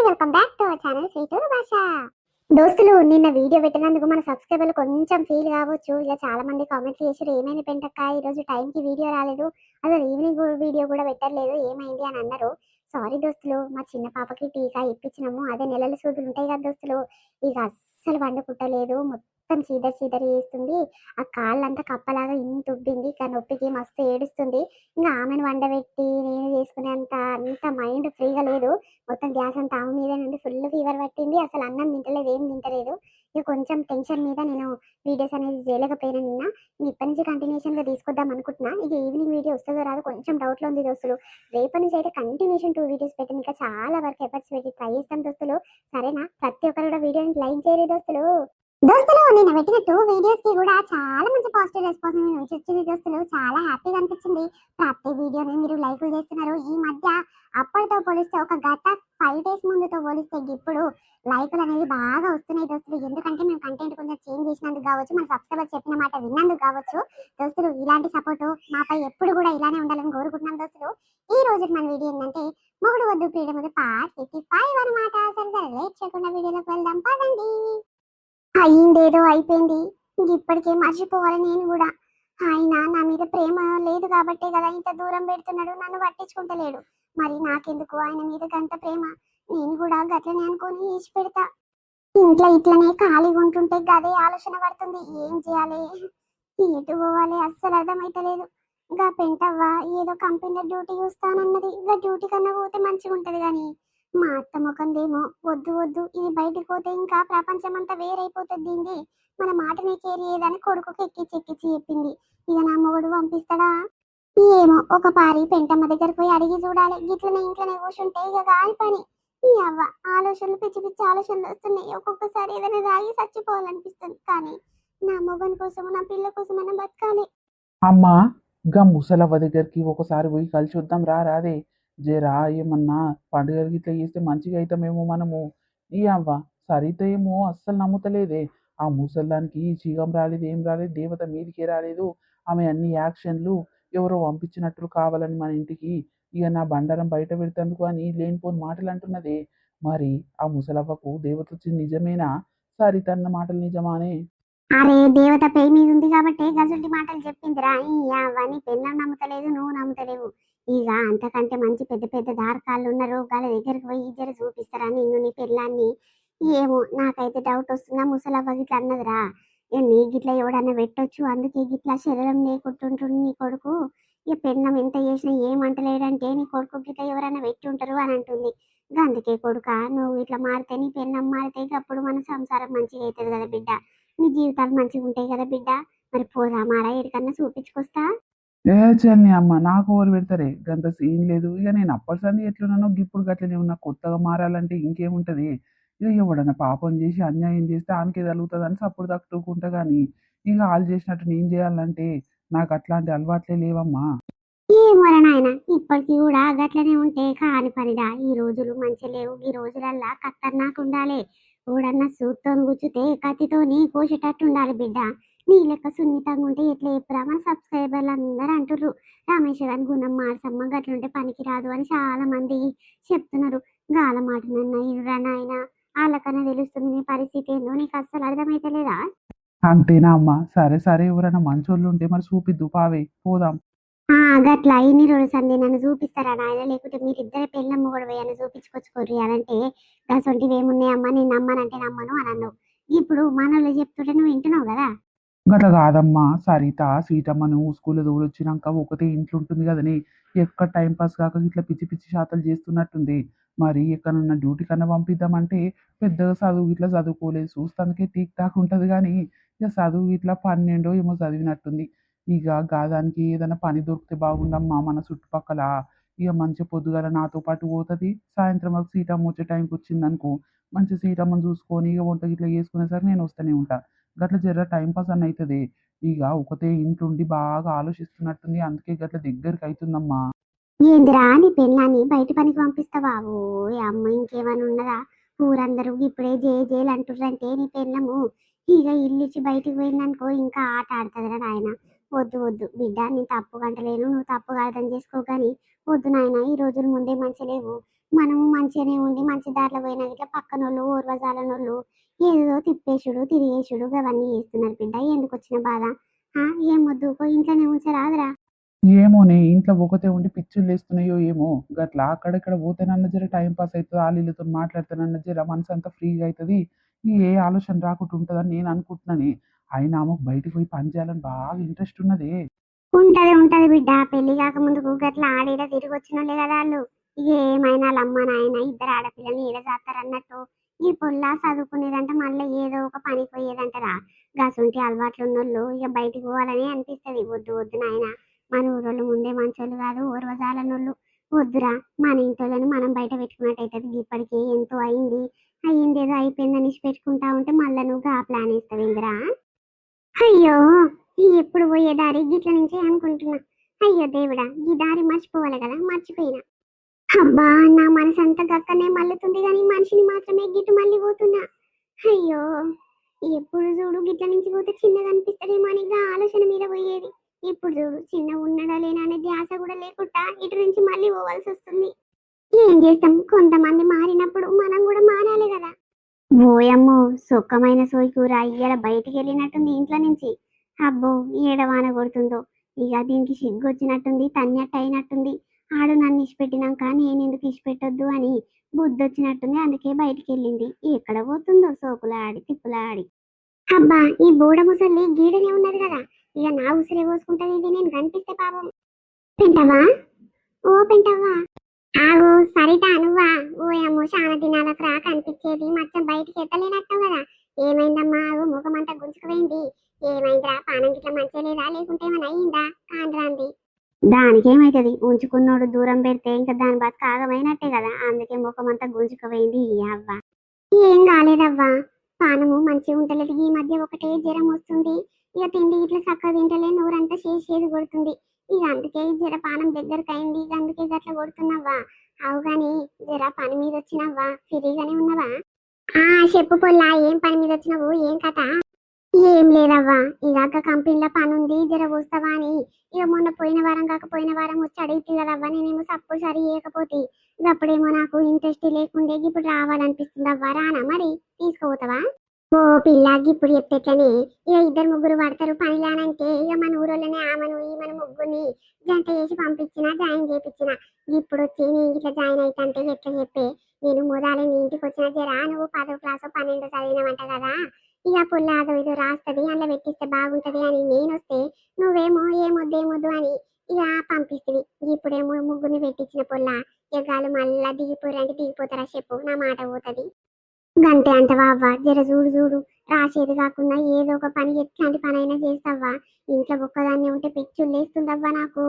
Welcome back to our channel స్వీటూరు భాష. దోస్తులు, నిన్న వీడియో పెట్టినందుకు మన సబ్స్క్రైబర్లు కొంచెం ఫీల్ కావచ్చు. ఇలా చాలా మంది కామెంట్ చేశారు, ఏమైంది పెంటక్క ఈ రోజు టైంకి వీడియో రాలేదు, అసలు ఈవినింగ్ వీడియో కూడా పెట్టలేదు, ఏమైంది అని అన్నారు. సారీ దోస్తులు, మా చిన్న పాపకి టీకా ఇప్పించినాము, అదే నెలల సూదులు ఉంటాయి కదా దోస్తులు, ఇక అస్సలు వండుకుంటలేదు, మొత్తం చీదరి చీదరి చేస్తుంది. ఆ కాళ్ళంతా కప్పలాగా ఇంత ఉబ్బింది, ఇక నొప్పికి మస్తు ఏడుస్తుంది. ఇంకా ఆమెను వండబెట్టి నేను చేసుకునేంత మైండ్ ఫ్రీగా లేదు. మొత్తం గ్యాస్ అంతా ఆమె మీద నుండి ఫుల్ ఫీవర్ పట్టింది, అసలు అన్నం తింటలేదు, ఏం తింటలేదు. ఇక కొంచెం టెన్షన్ మీద నేను వీడియోస్ అనేది చేయలేకపోయినా నిన్న. ఇప్పటి నుంచి కంటిన్యూషన్గా తీసుకొద్దాం అనుకుంటున్నా. ఇక ఈవినింగ్ వీడియో వస్తుందో రాదో కొంచెం డౌట్లో ఉంది దోస్తులు. రేపటి నుంచి అయితే కంటిన్యూషన్ 2 వీడియోస్ పెట్టింది, ఇంకా చాలా వరకు ఎఫర్ట్స్ పెట్టి ట్రై చేస్తాం దోస్తులు. సరేనా? ప్రతి ఒక్కరు కూడా వీడియోని లైక్ చేయరు దోస్తులు. దోస్తులు, నేను పెట్టిన 2 వీడియోస్ కి కూడా చాలా మంచి పాజిటివ్ రెస్పాన్స్ నుంచి వచ్చింది దోస్తులు. చాలా హ్యాపీగా అనిపించింది. ప్రతి వీడియోని మీరు లైకులు చేస్తున్నారు. ఈ మధ్య అప్పటితో పోలిస్తే ఒక గత 5 డేస్ ముందుతో పోలిస్తే ఇప్పుడు లైకులు అనేది బాగా వస్తున్నాయి దోస్తులు. ఎందుకంటే మేము కంటెంట్ కొంచెం చేంజ్ చేసినందుకు కావచ్చు, మన సబ్స్క్రైబర్ చెప్పిన మాట విన్నందుకు కావచ్చు. దోస్తులు, ఇలాంటి సపోర్ట్ మాపై ఎప్పుడు కూడా ఇలానే ఉండాలని కోరుకుంటున్నాం దోస్తులు. ఈ రోజు మన వీడియో ఏంటంటే మొగుడు వద్దు పీడ మీద పార్ట్ 55 అనమాట. సరే సరే, లేట్ చేయకుండా వీడియోలోకి వెళ్దాం పదండి. అయిందేదో అయిపోయింది, ఇప్పటికే మర్చిపోవాలి నేను కూడా. ఆయన నా మీద ప్రేమ లేదు కాబట్టే కదా ఇంత దూరం పెడుతున్నాడు, నన్ను పట్టించుకుంటలేడు. మరి నాకెందుకు ఆయన మీద గంత ప్రేమ? నేను కూడా గట్లనే అనుకొని ఈసి పెడతా. ఇంట్లో ఇట్లనే ఖాళీగా ఉంటుంటే గదే ఆలోచన పడుతుంది, ఏం చేయాలి, ఎటు పోవాలి అస్సలు అర్థమైతలేదు. ఇంకా పెంటవ్వ ఏదో కంపెనీలో డ్యూటీ చూస్తానన్నది, ఇంకా డ్యూటీ కన్నా పోతే మంచిగా ఉంటది కానీ మా అత్త ముఖందేమో వద్దు వద్దు, ఇది బయటకు పోతే ఇంకా ప్రపంచం అంతా వేరైపోతుంది, దీంది మన మాటనే కేరియదని కొడుకుకి ఎక్కిచ్చి చెప్పింది. ఇక నా మొగుడు పంపిస్తాడా ఏమో. ఒక పారి పెంటమ్మ దగ్గరకు పోయి అడిగి చూడాలి. గిట్లనే ఇంట్లోనే కూర్చుంటే ఇక కాని పని. ఈ అవ్వ ఆలోచనలు పిచ్చి పిచ్చి ఆలోచనలు వస్తున్నాయి. ఒక్కొక్కసారి ఏదైనా తాగి చచ్చిపోవాలనిపిస్తుంది, కానీ నా మొగన్ కోసం నా పిల్ల కోసమైనా బతకాలి. అమ్మా, గా ముసలవ్వ దగ్గరికి ఒకసారి పోయి కలిసి వద్దాం రా రాదే. జరా ఏమన్నా పండుగలకి ఇట్లా చేస్తే మంచిగా అవుతామేమో మనము. ఈ అవ్వ సరిత ఏమో అస్సలు నమ్ముతలేదే. ఆ ముసల్దానికి చీగం రాలేదు, ఏం రాలేదు, దేవత మీదికే రాలేదు. ఆమె అన్ని యాక్షన్లు ఎవరో పంపించినట్లు కావాలని మన ఇంటికి ఇక నా బండారం బయట పెడతందుకు అని లేనిపోని మాటలు అంటున్నదే. మరి ఆ ముసలవ్వకు దేవత వచ్చింది నిజమేనా? సరిత అన్న మాటలు నిజమానే? అరే, దేవత పేరు మీద ఉంది కాబట్టి గజుంటి మాటలు చెప్పిందిరా. అవన్నీ పెళ్ళం నమ్ముతలేదు, నువ్వు నమ్ముతలేవు. ఇక అంతకంటే మంచి పెద్ద పెద్ద దారకాళ్ళు ఉన్నారు, వాళ్ళ దగ్గరికి పోయి ఇద్దరు చూపిస్తారా నిన్ను నీ పెళ్ళాన్ని. ఏమో, నాకైతే డౌట్ వస్తుందా ముసలవ్వ గిట్లా అన్నదిరా. నీ గిట్లా ఎవడన్నా పెట్టొచ్చు, అందుకే గిట్లా శరీరం లేకుంటుంటుండు నీ కొడుకు. ఇక పెళ్ళం ఎంత చేసినా ఏమంటలేడంటే నీ కొడుకు గిట్లా ఎవరైనా పెట్టి ఉంటారు అని అంటుంది. అందుకే కొడుక, నువ్వు ఇట్లా మారితే నీ పెళ్ళం మారితే అప్పుడు మన సంసారం మంచిగా అవుతుంది కదా బిడ్డ, మీ జీవితాలు మంచిగా ఉంటాయి కదా బిడ్డ. మరి పోదామారా, ఎడికన్నా చూపించుకొస్తా. ఏ చల్ని అమ్మ, నాకు ఓవర్ పెడతారే, గంత సీన్ లేదు. ఇక నేను అప్పటి సంది ఎట్లున్నానో ఇప్పుడు గట్లనే ఉన్నా. కొత్తగా మారాలంటే ఇంకేముంటది. ఇక ఎవడన్నా పాపం చేసి అన్యాయం చేస్తే ఆమెకే తగులుతుంది అని సప్పుడు తట్టుకుంటా. కానీ ఇక వాళ్ళు చేసినట్టు నేను చేయాలంటే నాకు అట్లాంటి అలవాట్లే లేవమ్మా. ఏమోరా నాయన, ఇప్పటికి కూడా గట్లనే ఉంటే కాని పనిరా. ఈ రోజులు మంచి లేవు, ఈ రోజులల్లా ఖతర్నాక్ ఉండాలి. ఊడన్నా సూత్తోని కూర్చుతే కత్తితోని కోసేటట్టు ఉండాలి బిడ్డ. నీ లెక్క సున్నితంగా ఉంటే ఎట్లా చెప్పురా? మన సబ్స్క్రైబర్లు అందరూ అంటుర్రు, రమేష్ గారి గుణం మార్చమ్మ, గట్లుంటే పనికి రాదు అని చాలా మంది చెప్తున్నారు. గాల మాట నన్న ఇరురా నాయన, వాళ్ళకన్నా తెలుస్తుంది నీ పరిస్థితి ఏందో. నీకు అస్సలు అర్థమైతలేదా? అంతేనా అమ్మా? సరే సరే, ఎవరైనా మంచోళ్ళు ఉంటే మరి చూపిద్దు పావే, పోదాం. గట్లా ఇన్ని రోజులు సంది నన్ను చూపిస్తారా నాయన? లేకుంటే మీరిద్దరే పెళ్ళమ్మ కూడా పోయి చూపించుకొచ్చుకోర్రి అని అంటే గసొంటివి ఏమున్నాయమ్మా, నేను నమ్మనంటే నమ్మను అని అన్నావు. ఇప్పుడు మనోళ్ళు చెప్తుంటే నువ్వు వింటున్నావు కదా. గట్ల కాదమ్మా సరిత, సీతమ్మను స్కూల్లో తోలొచ్చినాక ఒకతే ఇంట్లో ఉంటుంది కదని ఎక్కడ టైం పాస్ కాక ఇట్లా పిచ్చి పిచ్చి శాతలు చేస్తున్నట్టుంది. మరి ఎక్కడన్నా డ్యూటీ కన్నా పంపిద్దామంటే పెద్దగా చదువు ఇట్లా చదువుకోలేదు, చూస్తానికే టీక్ టాక్ ఉంటుంది కానీ ఇక చదువు ఇట్లా 12 ఏమో చదివినట్టుంది. ఇక గాదానికి ఏదైనా పని దొరికితే బాగుండమ్మా మన చుట్టుపక్కల. ఇక మంచి పొద్దుగాల నాతో పాటు పోతుంది, సాయంత్రం వరకు సీతమ్మ వచ్చే టైంకి వచ్చిందనుకో మంచి సీతమ్మని చూసుకొని ఇక వంట ఇట్లా చేసుకునేసరికి నేను వస్తూనే ఉంటా. గట్ల జర టైం పాస్ అని అవుతుంది. ఇక ఒకతే ఇంట్లుండి బాగా ఆలోచిస్తున్నట్టుంది, అందుకే గట్ల దగ్గరికి అవుతుందమ్మా. ఏందిరా, నీ పెళ్ళాన్ని బయట పనికి పంపిస్తావా? ఓ అమ్మ, ఇంకేమైనా ఉన్నదా? ఊరందరూ ఇప్పుడే జేలు అంటుర్రంటే నీ పెళ్ళము ఇక ఇల్లు ఇచ్చి బయటికి పోయిందనుకో ఇంకా ఆట ఆడుతుందిరా నాయన. వద్దు వద్దు బిడ్డ, నేను తప్పు కంటలేను, నువ్వు తప్పుగా అర్థం చేసుకో కానీ వద్దు నాయన, ఈ రోజులు ముందే మంచి లేవు. మనము మంచిగానే ఉండి మంచి దారిలో పోయినా ఇట్లా పక్కనోళ్ళు ఓర్వజాలనోళ్ళు ఏదో తిప్పేసుడు తిరిగేసుడు అవన్నీ చేస్తున్నారు బిడ్డ. ఎందుకు వచ్చిన బాధ? ఆ, ఏం వద్దు, పోయి ఇంట్లోనే ఉంచరాదురా. ఏమోనే ఇంట్లో ఒకతే ఉండి పిచ్చులు లేస్తున్నాయో ఏమో గట్లా అక్కడక్కడ పోతేనన్న జర టైం పాస్ అవుతుంది, వాళ్ళతో మాట్లాడితేనన్న జర మనసు అంతా ఫ్రీగా అవుతుంది, ఏ ఆలోచన రాకుండా ఉంటుందని నేను అనుకుంటున్నాను. అయినా ఆమెకు బయటికి పోయి పని చేయాలని బాగా ఇంట్రెస్ట్ ఉన్నదే. ఉంటది ఉంటది బిడ్డ, పెళ్లి కాక ముందుకు గట్లా ఆడేలా తిరిగి వచ్చినోళ్ళే కదా వాళ్ళు. ఇక ఏమైనా వాళ్ళ అమ్మ నాయన ఇద్దరు ఆడపిల్లని ఏడ చేస్తారన్నట్టు. ఈ పొల్లా చదువుకునేదంటే మళ్ళీ ఏదో ఒక పనికి పోయేదంటారా. గసుంటి అలవాట్లు ఉన్నోళ్ళు ఇక బయటికి పోవాలని అనిపిస్తది. వద్దు వద్దు నాయన, మన ఊరోళ్ళు ముందే మంచోళ్ళు కాదు, ఓర్వజాలనోళ్ళు. వద్దురా, మన ఇంట్లోని మనం బయట పెట్టుకున్నట్టయితే ఇప్పటికి ఎంతో అయింది, అయ్యిందేదో అయిపోయిందని పెట్టుకుంటా ఉంటే మళ్ళీ నువ్వు ఆ ప్లాన్ వేస్తావు ఇందిరా. అయ్యో, ఈ ఎప్పుడు పోయే దారి గిట్ల నుంచే అనుకుంటున్నా. అయ్యో దేవుడా, ఈ దారి మర్చిపోవాలి కదా, మర్చిపోయినా. అబ్బా, నా మనసు అంతా గక్కనే మల్లుతుంది కానీ మనిషిని మాత్రమే గిట్టు మళ్ళీ పోతున్నా. అయ్యో, ఎప్పుడు చూడు గిట్ల నుంచి పోతే చిన్నగా అనిపిస్తదేమో అని గా ఆలోచన మీద పోయేది. ఇప్పుడు చూడు చిన్న ఉన్నాడా లేనా అనే ధ్యాస కూడా లేకుండా ఇటు నుంచి మళ్ళీ పోవాల్సి వస్తుంది. ఏం చేస్తాం, కొంతమంది మారినప్పుడు మనం కూడా మారాలి కదా. ఓయమ్మో, సుఖమైన సోయికూర ఇయ్యాల బయటికి వెళ్ళినట్టుంది ఇంట్లో నుంచి. అబ్బో, ఏడవాన కొడుతుందో. ఇక దీనికి సిగ్గొచ్చినట్టుంది, తన్నట్టు అయినట్టుంది. ఆడు నన్ను ఇచ్చిపెట్టినాక నేను ఎందుకు ఇచ్చిపెట్టొద్దు అని బుద్ధి వచ్చినట్టుంది, అందుకే బయటికి వెళ్ళింది. ఎక్కడ పోతుందో సోకులాడి తిప్పులాడి. అబ్బా, ఈ బూడ ముసలి గీడనే ఉన్నది కదా, ఇక నా ఉసిరే పోసుకుంటది ఇది నేను కనిపిస్తే పాపం. పెంటవా, ఓ పెంటవ్వా. ఆగు సరిత, నువ్వా? ఓయమ్మో, చాలా దినాలకు రా కనిపించేది, మచ్చం బయటికి ఎత్తలేనట్టు కదా. ఏమైందమ్మా? ఆగు, ముఖమంతా గుంజుకుపోయింది. ఏమైందిరా, పానం గిట్ల మంచిగా లేదా, లేకుంటే ఏమైనా అయ్యిందా? కాండ్రాంది. దానికేమైతుంది, ఉంచుకున్నోడు దూరం పెడితే ఇంకా దాని బతుకు ఆగమైనట్టే కదా, అందుకే ముఖమంతా గుంజుకుపోయింది. అవ్వ, ఏం కాలేదవ్వా, పానము మంచిగా ఉంటలేదు. ఈ మధ్య ఒకటే జ్వరం వస్తుంది, ఇక తిండి ఇట్లా చక్కగా తింటలే, నోరంతా చేసేది కొడుతుంది. ఇక అందుకే జర పానం దగ్గరకు అయింది, ఇక అందుకే గట్ల కొడుతున్నావా. అవు గాని జర పని మీద వచ్చినవ్వా, ఫ్రీగానే ఉన్నవా? ఆ, చెప్పు పొల్లా, ఏం పని మీద వచ్చినావు, ఏం కథ? ఏం లేదవ్వా, ఇలాగ కంపెనీలో పని ఉంది, జర వస్తావా అని. ఇక మొన్న పోయిన వారం కాకపోయిన వారం వచ్చి అడిగితే కదవ్వా, నేనేమో సప్పుడు సరి చేయకపోతే అప్పుడేమో నాకు ఇంట్రెస్ట్ లేకుండే, ఇప్పుడు రావాలనిపిస్తుంది అవ్వా. రానా మరి, తీసుకుపోతావా? ఓ పిల్ల, ఇప్పుడు చెప్పేట్లనే ఇక ఇద్దరు ముగ్గురు పడతారు పనిలానంటే, ఇక మన ఊరోళ్ళనే ఆమెను ఈమెను ముగ్గురిని జంట చేసి పంపించిన, జాయిన్ చేపించిన. ఇప్పుడు వచ్చి నేను ఇట్లా జాయిన్ అవుతుంటే ఎట్లా చెప్పే, నేను మొదలు నీ ఇంటికి వచ్చిన జరా, నువ్వు 10వ క్లాసు 12 చదివినవంట కదా, ఇక పుల్ల అదో ఇదో రాస్తుంది, అందులో పెట్టిస్తే బాగుంటది అని నేను వస్తే నువ్వేమో ఏమొద్దు అని ఇక పంపిస్తుంది. ఇప్పుడేమో ముగ్గురిని పెట్టించిన పుల్ల, ఇక గాలు మళ్ళా దిగిపోరంటే దిగిపోతారా చెప్పు, నా మాట పోతుంది. గంటే అంటవా అవ్వ, జర చూడు చూడు, రాసేది కాకుండా ఏదో ఒక పని, ఎట్లాంటి పని అయినా చేస్తావా. ఇంట్లో ఒక్కదాన్ని ఉంటే పిచ్చులు లేస్తుందవ్వా నాకు.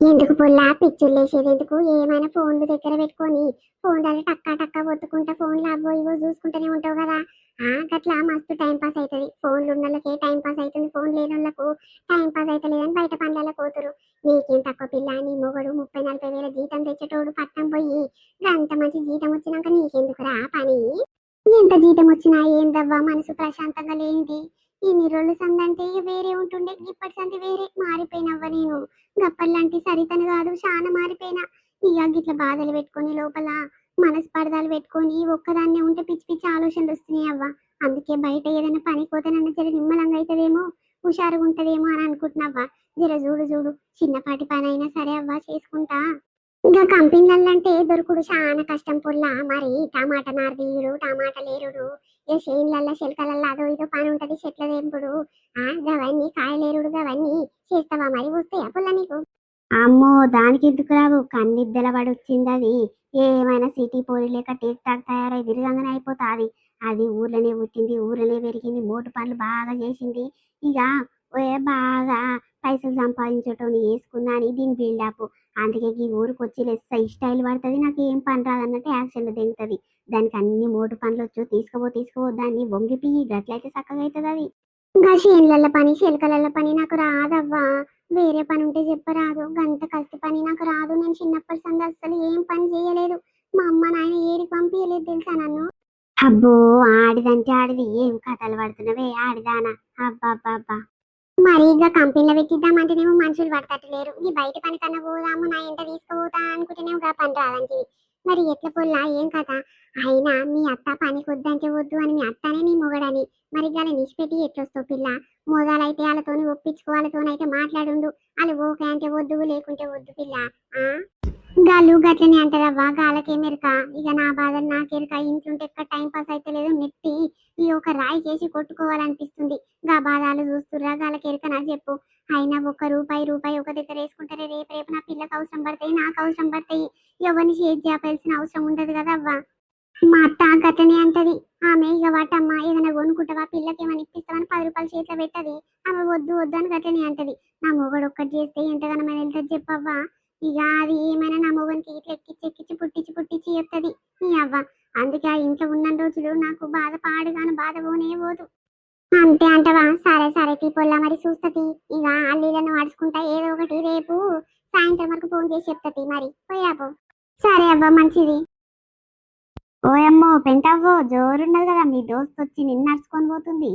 ఎందుకు పుల్లా పిచ్చులు లేసేది ఎందుకు, ఏమైనా ఫోన్లు దగ్గర పెట్టుకొని ఫోన్లలో టక్కా టక్కా ఒత్తుకుంటా ఫోన్లు అవో ఇవో చూసుకుంటూనే ఉంటావు కదా. గట్లా మస్తు టైం పాస్ అవుతుంది. ఫోన్లు ఉన్న వాళ్ళకే టైం పాస్ అవుతుంది, ఫోన్ లేని వాళ్ళకు టైం పాస్ అవుతలేదని బయట పనులలో పోతురు. నీకేం తక్కువ పిల్ల, నీ మొగడు 30-40 వేల జీతం తెచ్చేటోడు పట్టం పోయి అంత మంచి జీతం వచ్చినాక నీకెందుకురా పని? ఎంత జీతం వచ్చినా ఏందవ్వా మనసు ప్రశాంతంగా లేనిది. ఇన్ని రోజులు సందంటే ఇక వేరే ఉంటుండే, ఇప్పటి సంది వేరే మారిపోయినవ్వ నేను. గప్పల్లాంటి సరితను కాదు, చాలా మారిపోయినా. ఇక గిట్ల బాధలు పెట్టుకొని లోపల మనస్పర్ధాలు పెట్టుకొని ఒక్కదాన్నే ఉంటే పిచ్చి పిచ్చి ఆలోచనలు వస్తున్నాయి అవ్వ. అందుకే బయట ఏదైనా పని పోతేనన్నా జర నిమ్మలంగా అవుతుందేమో, హుషారుగా ఉంటదేమో అని అనుకుంటున్నావా. జర చూడు చూడు, చిన్నపాటి పని అయినా సరే అవ్వ చేసుకుంటా. ఇంకా కంపెనీలంటే దొరుకుడు చాలా కష్టం పుల్లా. మరి టమాటా నారుదీయుడు, టమాటాలు ఏరుడు, ఇక చేనులల్లో చిలకలల్లో అదో ఇదో పని ఉంటది, చెట్ల తెంపుడు, గవన్నీ కాయలేరుడు, గవన్నీ చేస్తావా మరి, వస్తాయా పుల్ల నీకు? అమ్మో, దానికి ఎందుకు రావు, కన్నిద్దల పడి వచ్చింది అది. ఏమైనా సిటీ పోరి లేక టీక్ టాక్ తయారై తిరగంగానే అయిపోతాది. అది ఊర్లోనే పుట్టింది, ఊర్లోనే పెరిగింది, మోటు పనులు బాగా చేసింది. ఇక బాగా పైసలు సంపాదించటం వేసుకున్నా అని దీని బిల్డప్. అందుకే ఈ ఊరికి వచ్చి లెస్స ఈ స్టైల్ పడుతుంది, నాకు ఏం పని రాదన్నట్టు యాక్షన్లు దిగుతుంది. దానికి అన్ని మోటు పనులు వచ్చు, తీసుకోబో దాన్ని వంగిపియ్యి, గట్లయితే చక్కగా అవుతుంది అది. ఇంకా చేనులల్ల పని చిలకలల్ల పని నాకు రాదవ్వా. వేరే పని ఉంటే చెప్పరాదు, గంత కష్ట పని నాకు రాదు. నేను చిన్నప్పటి సంది అస్సలు ఏం పని చేయలేదు. మా అమ్మ నాయన ఏడికి పంపించలేదు తెలుసా నన్ను. అబ్బో, ఆడిదంటే ఆడిది, ఏం కథలు పడుతున్నవే ఆడిదానా. అబ్బా అబ్బా అబ్బా, మరి ఇక కంపెనీలో పెట్టిద్దామంటేనేమో మనుషులు పడతట్లేరు. ఈ బయట పని కన్నా పోదాము నా ఎంట తీసుకుపోతా అనుకుంటేనేమో గా పని రాదంటివి. మరి ఎట్ల పొల్లా ఏం కథ? అయినా మీ అత్త పనికి వద్దంటే వద్దు అని మీ అత్తనే నీ మొగడని. మరి గాని నిష్పెట్టి ఎట్లొస్తావు పిల్ల? మోదాలైతే వాళ్ళతోని ఒప్పించుకో, వాళ్ళతోనైతే మాట్లాడుండు. వాళ్ళు ఓకే అంటే వద్దు, లేకుంటే వద్దు పిల్ల. ఆ గాళ్ళు గట్లనే అంటారవ్వా, గాళ్ళకేమెరక. ఇక నా బాధలు నాకెరక. ఇంట్లుంటే ఎక్కడ టైం పాస్ అయితే లేదు, నెట్టి ఈ ఒక రాయి చేసి కొట్టుకోవాలనిపిస్తుంది. గా బాధలు చూస్తుర్రా, గాళ్ళకెరక నాకు చెప్పు. అయినా ఒక్క రూపాయి ఒక దగ్గర వేసుకుంటారే, రేపు రేపు నా పిల్లకి అవసరం పడతాయి, నాకు అవసరం పడతాయి. ఎవరిని షేర్ చేయాల్సిన అవసరం ఉండదు కదా అవ్వ. మా అత్త గట్లనే అంటది. ఆమె ఇక వాటమ్మ ఏదైనా కొనుక్కుంటావా, పిల్లకి ఏమైనా ఇప్పిస్తావని 10 రూపాయలు చేతిలో పెట్టది. ఆమె వద్దు వద్దు అని గట్లనే అంటది. నా మొగడు ఒక్కటి చేస్తే ఎంతగానో వెళ్తుంది చెప్పవ్వా. ఇక అది ఏమైనా నా మొగనికి ఇట్లా ఎక్కిచ్చి ఎక్కిచ్చి పుట్టించి పుట్టించి చెప్తది నీ అవ్వ. అందుకే ఆ ఇంట్లో ఉన్న రోజులు నాకు బాధ పాడుగాను, బాధ పోనే పోదు. అంతే అంటవా? సరే సరే తీ పొల్ల, మరి చూస్తతి. ఇక అల్లీలను నడుచుకుంటా ఏదో ఒకటి రేపు సాయంత్రం వరకు ఫోన్ చేసి చెప్తతి. మరి పోయాబో. సరే అవ్వ, మంచిది. ఓయమ్మో పెంటవ్వో, జోరున్నది కదా, మీ దోస్త్ వచ్చి నిన్ను నడుచుకొని పోతుంది.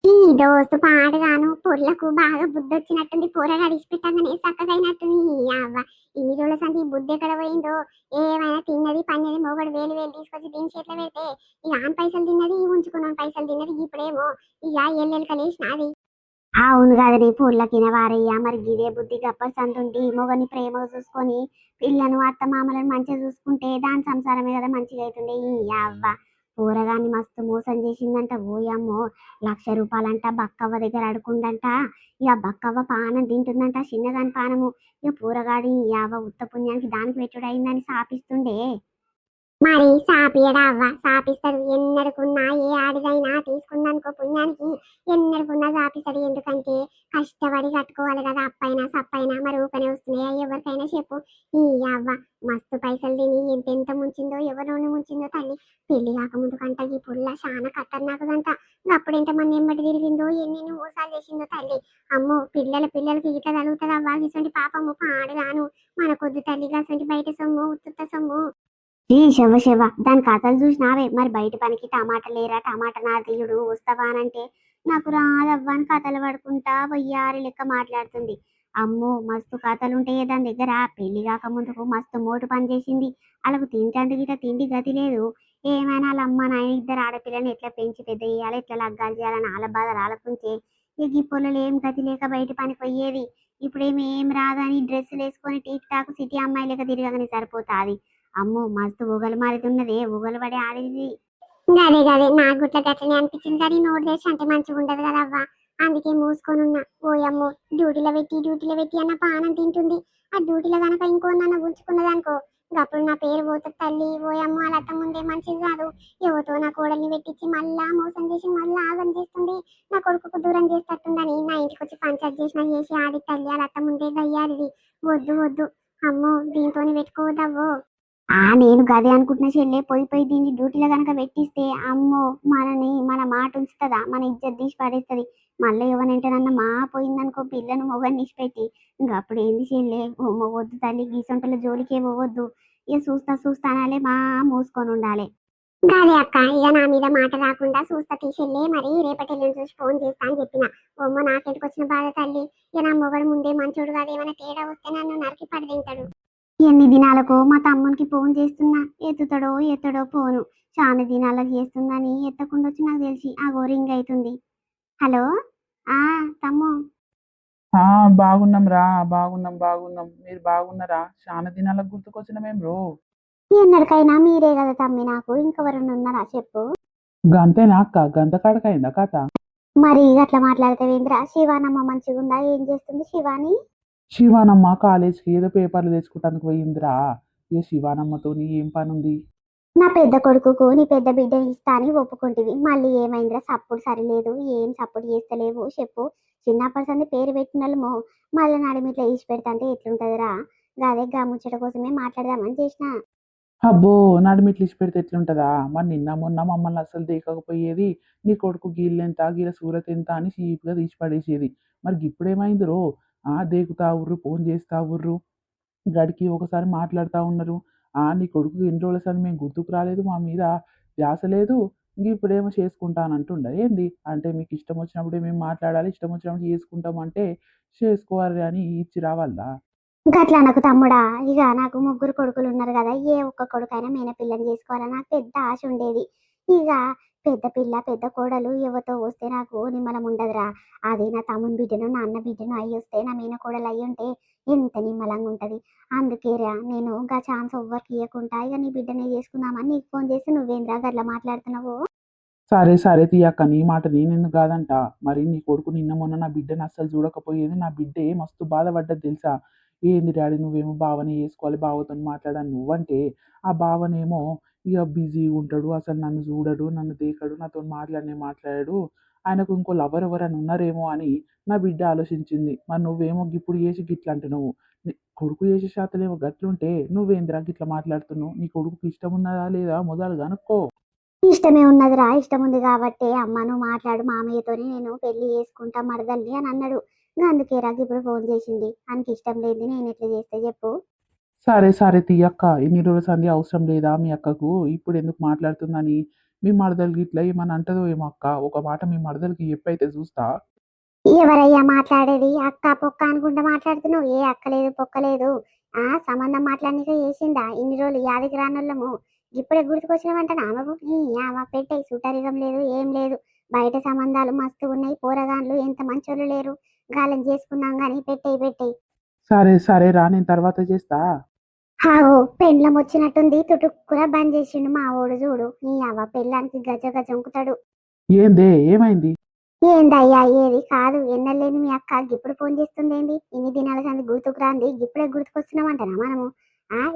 ఈ దోస్తు పాడుగాను పొర్లకు బాగా బుద్ధి వచ్చినట్టుంది. పోరగాడు ఇచ్చిపెట్టగానే చక్కగైనట్టుంది. ఈ అవ్వ ఇన్ని రోజుల సంది ఈ బుద్ధి ఎక్కడ పోయిందో. ఏమైనా తిన్నది పన్నది మొగడు వేలు వేలు తీసుకొచ్చి దీని చేతిలో పెడితే ఇక ఆన్ పైసలు తిన్నది, ఉంచుకున్నాను పైసలు తిన్నది. ఇప్పుడేమో ఇక ఎల్లెలకలేసినది. అవును కదనే పూర్లకిన వారయ్య. మరి గిదే బుద్ధి గప్పర్ సంతుంది. మొగని ప్రేమగా చూసుకొని పిల్లను అత్తమామలను మంచిగా చూసుకుంటే దాని సంసారమే కదా మంచిగా అవుతుంది. ఈ అవ్వ కూరగాని మస్తు మోసం చేసిందంట. ఓయమ్మో, 1,00,000 రూపాయలంట బక్కవ్వ దగ్గర అడుకుండంట. ఇక బక్కవ్వ పానం తింటుందంట, చిన్నదాని పానము. ఇక పూరగాడి ఈ అవ్వ ఉత్త పుణ్యానికి దానికి పెట్టుడు అయిందని సాపిస్తుండే. మరి సాపియడా అవ్వ, సాపిస్తాడు. ఎన్నడుకున్నా ఏ ఆడిదైనా తీసుకుందనుకో పుణ్యానికి ఎన్నడుకున్నా సాపిస్తాడు. ఎందుకంటే కష్టపడి కట్టుకోవాలి కదా, అప్పైనా సప్పైనా. మరి ఊకనే వస్తున్నాయా ఎవరికైనా చెప్పు. ఈ అవ్వ మస్తు పైసలు తిని ఎంతెంత ముంచిందో, ఎవరిని ముంచిందో తల్లి. పెళ్లి కాకముందు కంట ఈ పుల్ల చాలా ఖతర్నాకుదంట. అప్పుడు ఎంతమంది ఎంబడి తిరిగిందో, ఎన్నెన్ని మోసాలు చేసిందో తల్లి. అమ్మో, పిల్లలకి ఇట్లా తగులుతుంది అవ్వ. ఇటువంటి పాపము పాడుగాను. మన కొద్ది తల్లిగా అసలు బయట సొమ్ము, ఉత్తుత్త సొమ్ము. ఈ శవ శవ దాని కథలు చూసినావే. మరి బయట పనికి టమాటా లేరా, టమాటా నా తీయుడు వస్తావా అనంటే నాకు రాదవ్వని కథలు పడుకుంటా వయ్యారి లెక్క మాట్లాడుతుంది. అమ్మో, మస్తు కథలు ఉంటాయి దాని దగ్గర. పెళ్లి కాక ముందుకు మస్తు మోటు పని చేసింది. వాళ్ళకు తింటాందుకు గిట్ట తిండి గతి లేదు. ఏమైనా వాళ్ళ అమ్మ నాయన ఇద్దరు ఆడపిల్లని ఎట్లా పెంచి పెద్ద చేయాలి, ఎట్లా లగ్గాలు చేయాలని వాళ్ళ బాధలు ఆలకుంటే ఇక ఈ పొలాలు ఏం గతి లేక బయట పనికి పోయేది. ఇప్పుడేమి ఏం రాదని డ్రెస్సులు వేసుకొని టీక్ టాక్ సిటీ అమ్మాయి లెక్క తిరగని సరిపోతాది. అమ్మో, మస్తు ఊగలు మారుతున్నదే, ఊగలు పడి ఆడేది. గదే గదే నాకు గుట్ల గట్లనే అనిపించింది. కానీ నోటు తెరిచి అంటే మంచిగా ఉండదు కదా అవ్వ. అందుకే మూసుకొని ఉన్నా. ఓయమ్మో, డ్యూటీలో పెట్టి అన్న పానం తింటుంది. ఆ డ్యూటీలో కనుక ఇంకో నన్ను ఉంచుకున్నదనుకో, అప్పుడు నా పేరు పోతుంది తల్లి. ఓయమ్మో, అలా అత్త ముందే మంచిది కాదు. ఎవరితో నా కోడల్ని పెట్టించి మళ్ళా మోసం చేసి మళ్ళా ఆగం చేస్తుంది. నా కొడుకుకు దూరం చేస్తట్టుందని నా ఇంటికి వచ్చి పంచాయతీ చేసి ఆడి తల్లి. అలా అత్త ముందే గయ్యారిది. వద్దు వద్దు. అమ్మో, దీంతోని పెట్టుకోవద్దవ్వో. నేను గదే అనుకుంటున్న చెల్లె. పోయి దీన్ని డ్యూటీలో కనుక పెట్టిస్తే అమ్మో, మన మాట ఉంచుతుందా, మన ఇజ్జత్ తీసి పడేస్తుంది. మళ్ళీ ఎవరంటేనన్నా మా పోయిందనుకో పిల్లను మొగని తీసిపెట్టి అప్పుడు ఏంది చెల్లె. వద్దు తల్లి, గీసొంటల జోలికే పోవద్దు. ఇక చూస్తానాలే మా మూసుకొని ఉండాలి. గదే అక్క, ఇక నా మీద మాట రాకుండా చూస్తా తీసెళ్ళే. మరి రేపటి ఎల్లుండి చూసి ఫోన్ చేస్తా అని చెప్పిన. నాకెందుకు వచ్చిన బాధ తల్లి. ఇక నా మొగడు ముందే మంచోడు కాదు, ఏమైనా తేడా వస్తే నన్ను నరికి పడదింటాడు. ఎన్ని దినాలకు మా తమ్మునికి ఫోన్ చేస్తున్నా, ఎత్తడో ఫోను. చాలా దినాలకు చేస్తుందని ఎత్తకుండా వచ్చి నాకు తెలిసి ఆ రింగ్ అవుతుంది. హలో, ఆ తమ్ము. బాగున్నాం రా, బాగున్నాం. మీరు బాగున్నారా? చాలా దినాలకు గుర్తుకొచ్చిన మేము రో. ఎన్నడికైనా మీరే కదా తమ్మి నాకు, ఇంకెవరన్నా ఉన్నారా చెప్పు. గంతేనా అక్క? గంత కాడకైందా కథ? మరి అట్లా మాట్లాడతావేంద్రా? శివానమ్మ మంచిగా ఉందా? ఏం చేస్తుంది శివాని? శివానమ్మ కాలేజ్కి ఏదో పేపర్లు తెచ్చుకుంటానికి పోయిందిరా. ఏ శివానమ్మతోని ఏం పని ఉంది? నా పెద్ద కొడుకుకు నీ పెద్ద బిడ్డని ఇస్తా అని ఒప్పుకుంటివి. మళ్ళీ ఏమైందిరా? సప్పుడు సరిలేదు, ఏం సప్పుడు చేస్తలేవు చెప్పు. చిన్నప్పటి సంది పేరు పెట్టినోళ్ళము మళ్ళీ నడిమిట్లా ఈసి పెడతా అంటే ఎట్లుంటదిరా? గదే గా ముచ్చట కోసమే మాట్లాడదామని చేసిన. అబ్బో, నడుమిట్లు ఇచ్చి పెడితే ఎట్లుంటదా? మరి నిన్న మొన్న మమ్మల్ని అసలు దేకకపోయేది. నీ కొడుకు గీళ్ళెంత, గీల సూరత్ ఎంత అని చీప్గా తీసి పడేసేది. మరి ఇప్పుడేమైంది రో? దేకుతా ఉర్రు, ఫోన్ చేస్తా ఉర్రు, గడికి ఒకసారి మాట్లాడుతూ ఉన్నారు. నీ కొడుకు ఎన్ని రోజుల సంది మేము గుర్తుకు రాలేదు, మా మీద ధ్యాస లేదు. ఇప్పుడేమో చేసుకుంటానంటుండ ఏంది అంటే మీకు ఇష్టం వచ్చినప్పుడే మేము మాట్లాడాలి ఇష్టం వచ్చినప్పుడు చేసుకుంటాం అంటే చేసుకోవాలి అని ఇచ్చి రావాలా. గట్లా నాకు తమ్ముడా, ఇక నాకు ముగ్గురు కొడుకులు ఉన్నారు కదా, ఏ ఒక్క కొడుకైనా మేనపిల్లని చేసుకోవాలని నాకు పెద్ద ఆశ ఉండేది. ఇక పెద్ద పిల్ల పెద్ద కోడలు ఎవరితో వస్తే నాకు నిమ్మలం ఉండదురా. అది నా తమ్ముని బిడ్డను నా అన్న బిడ్డను అయ్యి వస్తే నా మేన కోడలు అయ్యి ఉంటే ఎంత నిమ్మలంగా ఉంటది. అందుకేరా నేను గా ఛాన్స్ ఎవ్వరికి ఇవ్వకుండా ఇక నీ బిడ్డనే చేసుకుందామని నీకు ఫోన్ చేసి నువ్వేంద్రా గట్లా మాట్లాడుతున్నావు. సరే సరే తీయక్క నీ మాట నేనెందుకు కాదంట. మరి నీ కొడుకు నిన్న మొన్న నా బిడ్డని అస్సలు చూడకపోయేది. నా బిడ్డే మస్తు బాధపడ్డది తెలుసా. ఏంది డాడీ నువ్వేమో బావనే చేసుకోవాలి బావతో మాట్లాడాను నువ్వంటే ఆ బావనేమో ఇక బిజీగా ఉంటాడు అసలు నన్ను చూడడు నన్ను దేకడు నాతో మాట్లాడాడు. ఆయనకు ఇంకో లవర్ ఎవరైనా ఉన్నారేమో అని నా బిడ్డ ఆలోచించింది. మరి నువ్వేమో ఇప్పుడు చేసి గిట్ల అంటున్నావు. నీ కొడుకు చేసే శాతలేమో గట్లుంటే నువ్వేందిరా గిట్ల మాట్లాడుతున్నావు. నీ కొడుకుకి ఇష్టం ఉన్నదా లేదా మొదలు కనుక్కో. ఇష్టమే ఉన్నదిరా, ఇష్టం ఉంది కాబట్టి అమ్మ నువ్వు మాట్లాడు మామయ్యతోని నేను పెళ్లి చేసుకుంటా మరదల్ని అని అన్నాడు. అందుకే రాకి ఇప్పుడు ఫోన్ చేసింది. ఆయనకి ఇష్టం లేదు నేను ఎట్లా చేస్తే చెప్పు. సరే సరే తీయక్క ఇన్ని రోజుల సంధి అవసరం లేదా మీ అక్కకు ఇప్పుడు ఎందుకు మాట్లాడుతుందని. మీ మరదలకి ఇట్లా ఏమని అంటదో ఏమో అక్క ఒక మాట మీ మరదలకి చెప్పైతే చూస్తా. ఎవరయ్యా మాట్లాడేది, అక్క పొక్క అనుకుంటా మాట్లాడుతున్నావు. ఏ అక్క లేదు పొక్క లేదు. సంబంధం మాట్లాడనీకే చేసిందా ఇన్ని రోజులు యాదికి రానోళ్ళము. ఇప్పుడే గుర్తుకొచ్చినావంట ఆమెకు. ఆమె పెట్టాయి సుటరిగం లేదు ఏం లేదు. బయట సంబంధాలు మస్తు ఉన్నాయి, పోరగాన్లు ఎంత మంచోళ్ళు లేరు. గాలం చేసుకుందాం గాని పెట్టేయి. సరే సరే రా నేను తర్వాత చేస్తా. హాగో పెండ్లం వచ్చినట్టుంది, తుటుక్కున బంద్ చేసిండు మా ఓడు చూడు. ఈ అవ్వ పెళ్ళానికి గజ గజ ఉంకుతాడు. ఏందే ఏమైంది. ఏందయ్యా ఏది కాదు ఎన్నెల్లేని మీ అక్క ఇప్పుడు ఫోన్ చేస్తుంది ఏంది, ఇన్ని దినాల సంది గుర్తుకు రాంది ఇప్పుడే గుర్తుకొస్తున్నామంటనా మనము.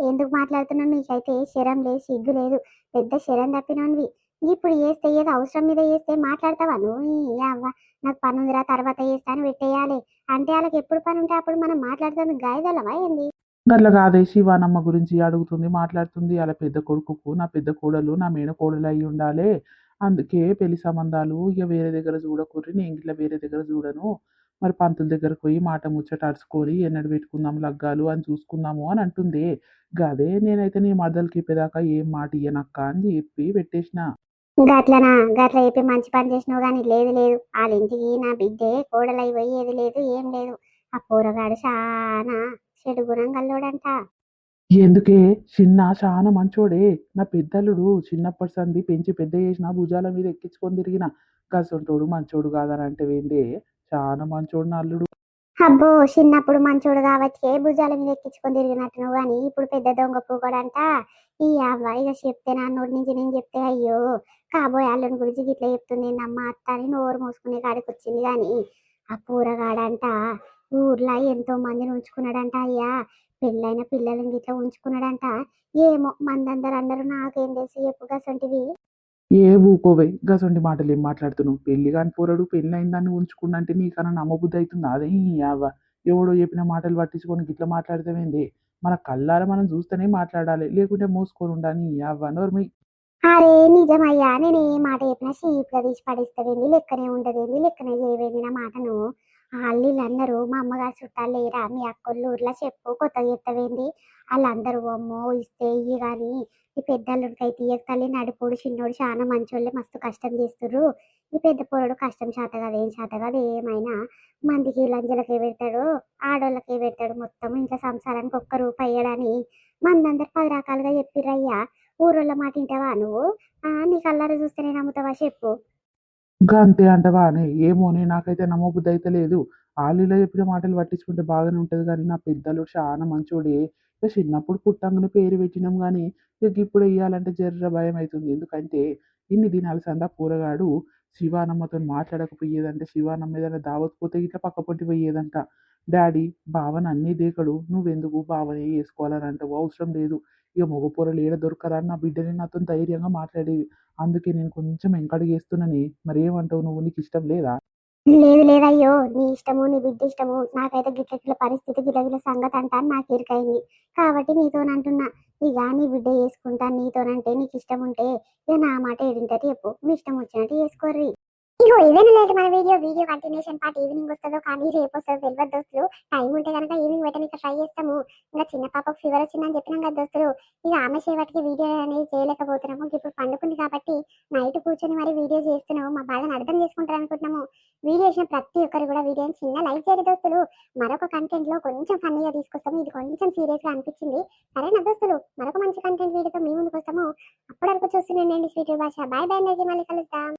ఎందుకు మాట్లాడుతున్నావు, నీకైతే శరం లేదు సిగ్గు లేదు. పెద్ద శరం తప్పినవి. ఇప్పుడు చేస్తే ఏదో అవసరం మీద చేస్తే మాట్లాడతావా నువ్వు. ఈ అవ్వ నాకు పని ఉందిరా తర్వాత చేస్తా అని పెట్టేయాలి. అంటే వాళ్ళకి ఎప్పుడు పని ఉంటే అప్పుడు మనం మాట్లాడుతుంది గాయదల్లవా ఏంది. గట్ల కాదే శివానమ్మ గురించి అడుగుతుంది మాట్లాడుతుంది. అలా పెద్ద కొడుకుకు నా పెద్ద కోడలు నా మేన కోడలు అయి ఉండాలి. అందుకే పెళ్లి సంబంధాలు ఇక వేరే దగ్గర చూడకుర్రి నేను ఇట్లా వేరే దగ్గర చూడను. మరి పంతుల దగ్గరకు పోయి మాట ముచ్చట అరుచుకొని ఎన్నడు పెట్టుకుందాం లగ్గాలు అని చూసుకుందాము అని అంటుంది. గదే నేనైతే నీ మరదలకి చెప్పేదాకా ఏం మాట ఇయ్యనక్క అని చెప్పి పెట్టేసిన. గట్లనా, గట్ల చెప్పి మంచి పని చేసినావు కానీ లేదు లేదు, వాళ్ళ ఇంటికి నా బిడ్డే కోడలై పోయేది లేదు ఏం లేదు. ఆ పోరగాడు చాలా చెడు గుణం గల్లోడంట. ఎందుకే చిన్న చాలా మంచోడే. నా పెద్దల్లుడు చిన్నప్పటి సంది పెంచి పెద్ద చేసిన భుజాల మీద ఎక్కించుకొని తిరిగిన గసొంటోడు మంచోడు కాదని అంటే వేందే. చాలా మంచోడు నా అల్లుడు. అబ్బో చిన్నప్పుడు మంచోడు కాబట్టి భుజాల మీద ఎక్కించుకొని తిరిగినట్టు నువ్వు కానీ ఇప్పుడు పెద్ద దొంగ పూకోడంట. ఈ అవ్వ ఇక చెప్తే నా నోటి నుంచి నేను చెప్తే అయ్యో కాబోయే అల్లుని గురించి గిట్లా చెప్తుంది అమ్మ అత్త అని నోరు మూసుకునే కాడికి వచ్చింది కానీ ఆ పూరగాడంట ఊర్లో ఎంతో మందిని ఉంచుకున్నాడంట అయ్యా. పెళ్ళైన పిల్లల్ని గిట్లా ఉంచుకున్నాడంట. ఏమో మందందరూ అందరూ నాకేం తెలుసు చెప్పు గసంటివి. ఏ ఊకోవే గసొంటి మాటలు ఏం మాట్లాడుతున్నావు. పెళ్లి కాని పోరడు పెళ్ళైన దాన్ని ఉంచుకున్నంటే నీకన్నా నమ్మబుద్ధి అవుతుంది అదే యావ. ఎవడో చెప్పిన మాటలు పట్టించుకొని గిట్లా మాట్లాడతావేంది. మన కళ్ళారా మనం చూస్తేనే మాట్లాడాలి లేకుంటే మూసుకొని ఉండాలి యావ నోర్మి. అరే నిజమయ్యా, నేను ఏ మాట చెప్పినా చీప్గా తీసి పడిస్తావేంది, లెక్కనే ఉండదేంది, లెక్కనే చేయవేంది నా మాటను. వాళ్ళందరూ మా అమ్మగారు చుట్టాలు లేరా మీ అక్కోళ్ళు ఊర్లో చెప్పు కొత్తగా చెప్తావేంది. వాళ్ళందరూ అమ్మో ఇస్తే ఇయ్యి కానీ ఈ పెద్దల్లుడికి అయితే ఇయ్యక తల్లి నడిపోడు చిన్నోడు చాలా మంచోళ్ళే మస్తు కష్టం చేస్తుర్రు. ఈ పెద్ద పొరడు కష్టం చేత కాదు ఏం చేత కాదు ఏమైనా మందికి లంజలకే పెడతాడు, ఆడోళ్ళకే పెడతాడు, మొత్తం ఇంట్లో సంసారానికి ఒక్క రూపాయి ఇయ్యడని మందందరు 10 రకాలుగా చెప్పిర్రయ్యా. ఊరోళ్ళ మాట వింటావా నువ్వు. నీ కళ్ళారా చూస్తేనే నమ్ముతావా చెప్పు. అంతే అంటవానే ఏమోనే నాకైతే నమ్మబుద్ధి అయితే లేదు. ఆలీలో చెప్పిన మాటలు పట్టించుకుంటే బాగానే ఉంటది కానీ నా పెద్దలు చాలా మంచోడే. ఇక చిన్నప్పుడు పుట్టంగానే పేరు పెట్టినాం కానీ ఇక ఇప్పుడు వెయ్యాలంటే జర్ర భయం అవుతుంది. ఎందుకంటే ఇన్ని దినాల సందా పోరగాడు శివానమ్మతో మాట్లాడకపోయేదంటే శివానమ్మ ఏదైనా దావత్ పోతే ఇట్లా పక్క పొంటి పోయేదంట. డాడీ బావని అన్నీ దేకడు నువ్వెందుకు బావని వేసుకోవాలని అంటావు అవసరం లేదు. ఇక మగ పొరలు ఏడ దొరకరా అని నా బిడ్డని నాతో ధైర్యంగా మాట్లాడేది. అందుకే నేను కొంచెం ఎంకడుగేస్తున్నానే. మరేమంటావు నువ్వు నీకు ఇష్టం లేదా. లేదు లేదయ్యో నీ ఇష్టము నీ బిడ్డ ఇష్టము, నాకైతే గిట్ల గిట్ల పరిస్థితి గిట్ల గిట్ల సంగతి అంటా అని నాకు ఎరికైంది. కాబట్టి నీతోనంటున్నా. ఇక నీ బిడ్డ చేసుకుంటా నీతోనంటే నీకు ఇష్టం ఉంటే ఇక నా మాట ఏడింటది చెప్పు, మీ ఇష్టం వచ్చినట్టు చేసుకోర్రి. ఇగో ఇదేనా లేదు మన వీడియో కంటిన్యూషన్ పార్ట్ ఈవినింగ్ వస్తుందో కానీ రేపు వస్తుందో తెలియదు దోస్తులు. టైం ఉంటే కనుక ఈవినింగ్ పెట్టడానికి ట్రై చేస్తాము. ఇంకా చిన్న పాపకు ఫీవర్ వచ్చిందని చెప్పినాం కదా దోస్తులు. ఇక ఆమె సేవటికి వీడియో అనేది చేయలేకపోతున్నాము. ఇప్పుడు పండుకుంది కాబట్టి నైట్ కూర్చొని మరి వీడియో చేస్తున్నాము. మా బాధను అర్థం చేసుకుంటారు అనుకుంటున్నాము. వీడియో చేసిన ప్రతి ఒక్కరు కూడా వీడియోని చిన్న లైక్ చేయరు దోస్తులు. మరొక కంటెంట్ లో కొంచెం ఫన్నీగా తీసుకొస్తాము. ఇది కొంచెం సీరియస్ గా అనిపించింది. సరేనా దోస్తులు, మరొక మంచి కంటెంట్ వీడియోతో మీ ముందుకు వస్తాము. అప్పటి వరకు చూస్తున్నానండి స్వీట్ భాష. బాయ్ బాయ్ అందరికీ, మళ్ళీ కలుద్దాం.